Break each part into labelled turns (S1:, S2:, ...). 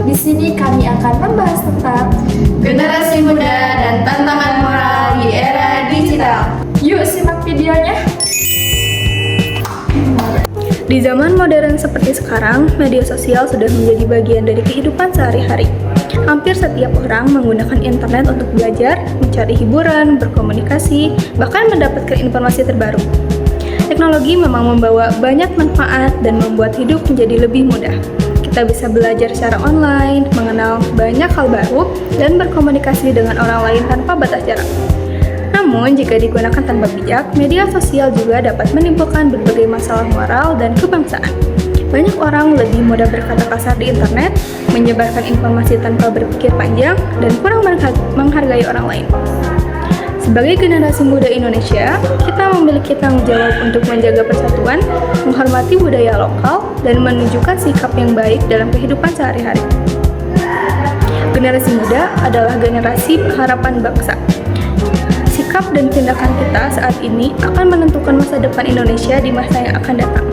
S1: Di sini kami akan membahas tentang
S2: Generasi muda dan tantangan moral di era digital.
S1: Yuk simak videonya.
S3: Di zaman modern seperti sekarang, media sosial sudah menjadi bagian dari kehidupan sehari-hari. Hampir setiap orang menggunakan internet untuk belajar, mencari hiburan, berkomunikasi, bahkan mendapatkan informasi terbaru. Teknologi memang membawa banyak manfaat dan membuat hidup menjadi lebih mudah. Kita bisa belajar secara online, mengenal banyak hal baru, dan berkomunikasi dengan orang lain tanpa batas jarak. Namun, jika digunakan tanpa bijak, media sosial juga dapat menimbulkan berbagai masalah moral dan kebangsaan. Banyak orang lebih mudah berkata kasar di internet, menyebarkan informasi tanpa berpikir panjang, dan kurang menghargai orang lain. Sebagai generasi muda Indonesia, kita memiliki tanggung jawab untuk menjaga persatuan, menghormati budaya lokal, dan menunjukkan sikap yang baik dalam kehidupan sehari-hari. Generasi muda adalah generasi harapan bangsa. Sikap dan tindakan kita saat ini akan menentukan masa depan Indonesia di masa yang akan datang.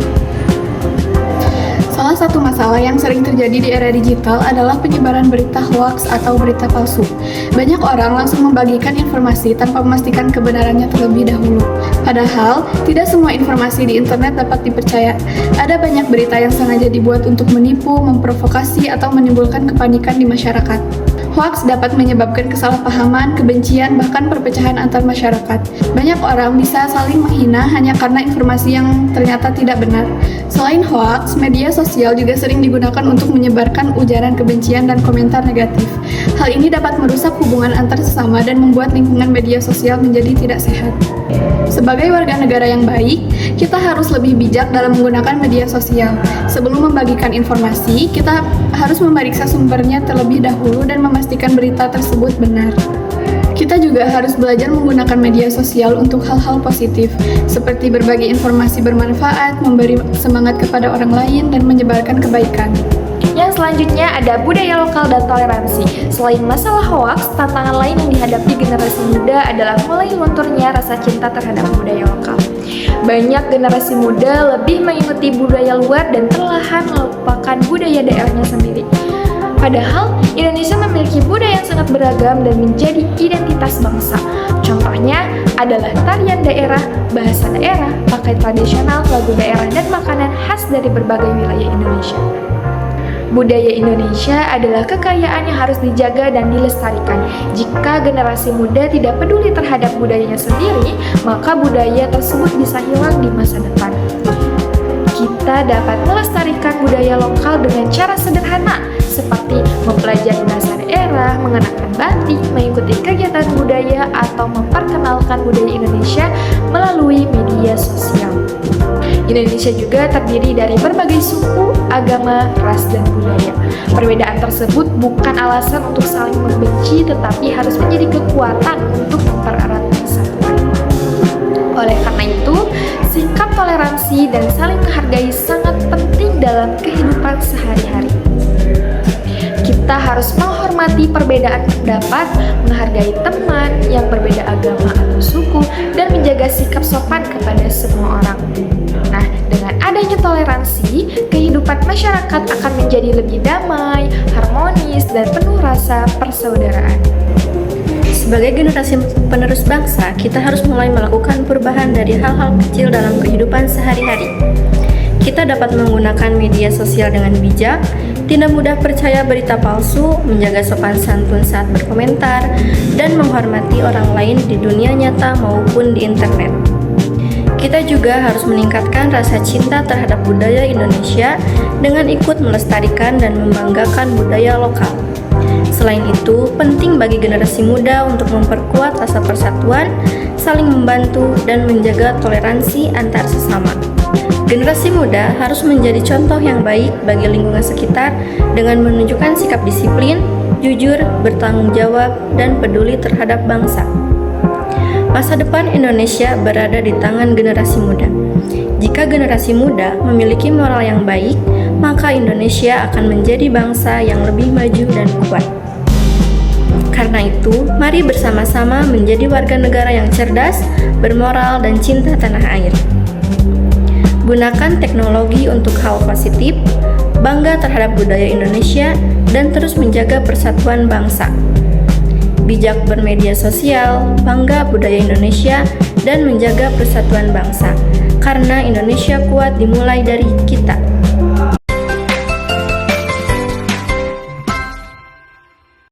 S2: Salah satu masalah yang sering terjadi di era digital adalah penyebaran berita hoaks atau berita palsu. Banyak orang langsung membagikan informasi tanpa memastikan kebenarannya terlebih dahulu. Padahal, tidak semua informasi di internet dapat dipercaya. Ada banyak berita yang sengaja dibuat untuk menipu, memprovokasi, atau menimbulkan kepanikan di masyarakat. Hoaks dapat menyebabkan kesalahpahaman, kebencian, bahkan perpecahan antar masyarakat. Banyak orang bisa saling menghina hanya karena informasi yang ternyata tidak benar. Selain hoaks, media sosial juga sering digunakan untuk menyebarkan ujaran kebencian dan komentar negatif. Hal ini dapat merusak hubungan antar sesama dan membuat lingkungan media sosial menjadi tidak sehat. Sebagai warga negara yang baik, kita harus lebih bijak dalam menggunakan media sosial. Sebelum membagikan informasi, kita harus memeriksa sumbernya terlebih dahulu dan memastikan berita tersebut benar. Kita juga harus belajar menggunakan media sosial untuk hal-hal positif, seperti berbagi informasi bermanfaat, memberi semangat kepada orang lain, dan menyebarkan kebaikan.
S1: Yang selanjutnya ada budaya lokal dan toleransi. Selain masalah hoaks, tantangan lain yang dihadapi generasi muda adalah mulai lunturnya rasa cinta terhadap budaya lokal. Banyak generasi muda lebih mengikuti budaya luar dan perlahan melupakan budaya daerahnya sendiri. Padahal, Indonesia memiliki budaya yang sangat beragam dan menjadi identitas bangsa. Contohnya adalah tarian daerah, bahasa daerah, pakaian tradisional, lagu daerah, dan makanan khas dari berbagai wilayah Indonesia. Budaya Indonesia adalah kekayaan yang harus dijaga dan dilestarikan. Jika generasi muda tidak peduli terhadap budayanya sendiri, maka budaya tersebut bisa hilang di masa depan. Kita dapat melestarikan budaya lokal dengan cara sederhana, seperti mempelajari bahasa daerah, mengenakan batik, mengikuti kegiatan budaya, atau memperkenalkan budaya Indonesia melalui media sosial. Indonesia juga terdiri dari berbagai suku, agama, ras, dan budaya. Perbedaan tersebut bukan alasan untuk saling membenci, tetapi harus menjadi kekuatan untuk mempererat persatuan. Oleh karena itu, sikap toleransi dan saling menghargai sangat penting dalam kehidupan sehari-hari. Kita harus menghormati perbedaan pendapat, menghargai teman yang berbeda agama atau suku, dan menjaga sikap sopan kepada semua orang. Nah, dengan adanya toleransi, kehidupan masyarakat akan menjadi lebih damai, harmonis, dan penuh rasa persaudaraan.
S3: Sebagai generasi penerus bangsa, kita harus mulai melakukan perubahan dari hal-hal kecil dalam kehidupan sehari-hari. Kita dapat menggunakan media sosial dengan bijak, tidak mudah percaya berita palsu, menjaga sopan santun saat berkomentar, dan menghormati orang lain di dunia nyata maupun di internet. Kita juga harus meningkatkan rasa cinta terhadap budaya Indonesia dengan ikut melestarikan dan membanggakan budaya lokal. Selain itu, penting bagi generasi muda untuk memperkuat rasa persatuan, saling membantu, dan menjaga toleransi antar sesama. Generasi muda harus menjadi contoh yang baik bagi lingkungan sekitar dengan menunjukkan sikap disiplin, jujur, bertanggung jawab, dan peduli terhadap bangsa. Masa depan Indonesia berada di tangan generasi muda. Jika generasi muda memiliki moral yang baik, maka Indonesia akan menjadi bangsa yang lebih maju dan kuat. Karena itu, mari bersama-sama menjadi warga negara yang cerdas, bermoral, dan cinta tanah air. Gunakan teknologi untuk hal positif, bangga terhadap budaya Indonesia, dan terus menjaga persatuan bangsa. Bijak bermedia sosial, bangga budaya Indonesia, dan menjaga persatuan bangsa. Karena Indonesia kuat dimulai dari kita.